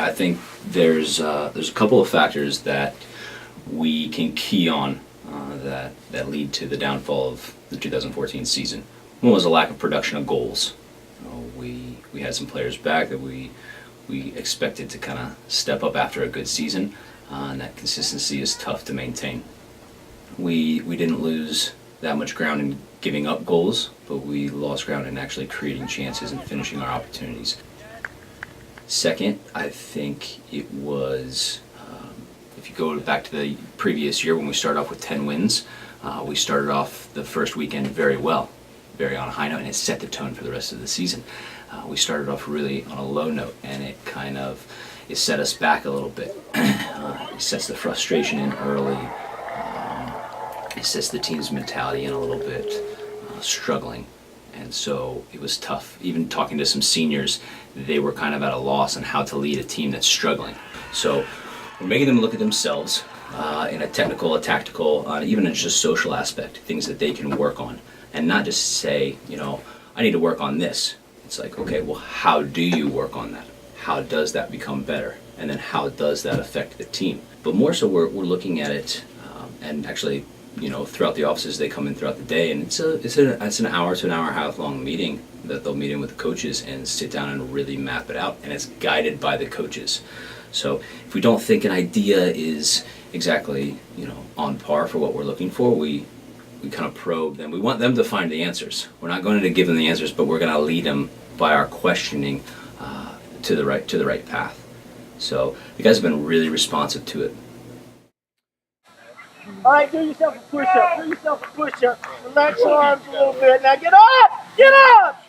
Yeah, I think there's a couple of factors that we can key on that lead to the downfall of the 2014 season. One was a lack of production of goals. We had some players back that we expected to kind of step up after a good season, and that consistency is tough to maintain. We didn't lose that much ground in giving up goals, but we lost ground in actually creating chances and finishing our opportunities. Second, I think it was, if you go back to the previous year when we started off with 10 wins, we started off the first weekend very well, very on a high note, and it set the tone for the rest of the season. We started off really on a low note, and it set us back a little bit. It sets the frustration in early. It sets the team's mentality in a little bit, struggling. And so it was tough. Even talking to some seniors, they were kind of at a loss on how to lead a team that's struggling. So we're making them look at themselves in a technical, a tactical, even in just social aspect, things that they can work on. And not just say, I need to work on this. It's like, okay, well, how do you work on that? How does that become better? And then how does that affect the team? But more so, we're looking at it, and actually, throughout the offices, they come in throughout the day, and it's an hour to an hour and a half long meeting that they'll meet in with the coaches and sit down and really map it out, and it's guided by the coaches. So if we don't think an idea is exactly, on par for what we're looking for, we kind of probe them. We want them to find the answers. We're not going to give them the answers, but we're going to lead them by our questioning to the right path. So the guys have been really responsive to it. All right, do yourself a push-up. Relax your arms a little bit. Now get up!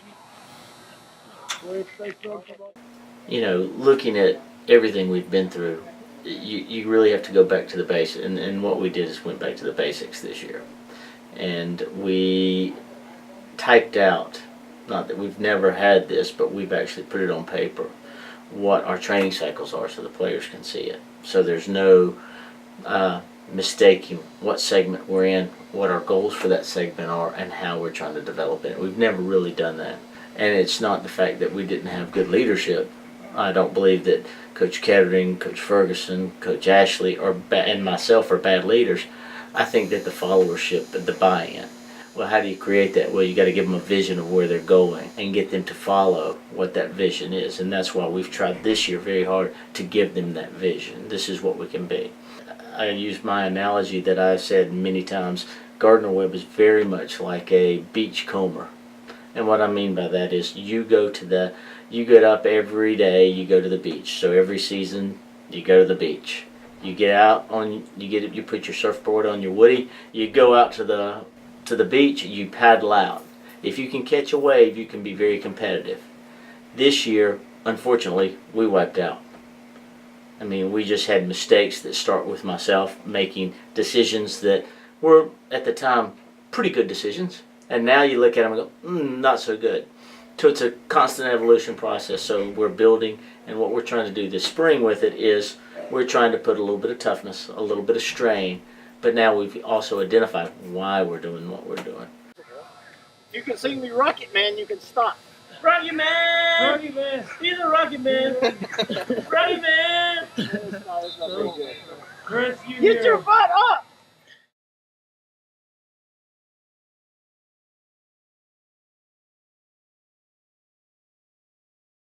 Looking at everything we've been through, you really have to go back to the basics. And what we did is went back to the basics this year. And we typed out, not that we've never had this, but we've actually put it on paper, what our training cycles are so the players can see it. So there's no mistaking what segment we're in, what our goals for that segment are, and how we're trying to develop it. We've never really done that. And it's not the fact that we didn't have good leadership. I don't believe that Coach Kettering, Coach Ferguson, Coach Ashley, and myself are bad leaders. I think that the followership and the buy-in. Well, how do you create that? Well, you got to give them a vision of where they're going and get them to follow what that vision is. And that's why we've tried this year very hard to give them that vision. This is what we can be. I use my analogy that I've said many times. Gardner-Webb is very much like a beach comber. And what I mean by that is you get up every day, you go to the beach. So every season, you go to the beach. You get out you put your surfboard on your woody, you go out to the beach, you paddle out. If you can catch a wave, you can be very competitive. This year, unfortunately, we wiped out. I mean, we just had mistakes that start with myself making decisions that were, at the time, pretty good decisions. And now you look at them and go, not so good. So it's a constant evolution process. So we're building, and what we're trying to do this spring with it is we're trying to put a little bit of toughness, a little bit of strain, but now we've also identified why we're doing what we're doing. If you can sing me Rocket Man, you can stop. Rocket Man! Rocket Man! He's a Rocket Man! Rocket Man! That's not very good. Chris, Get your butt up!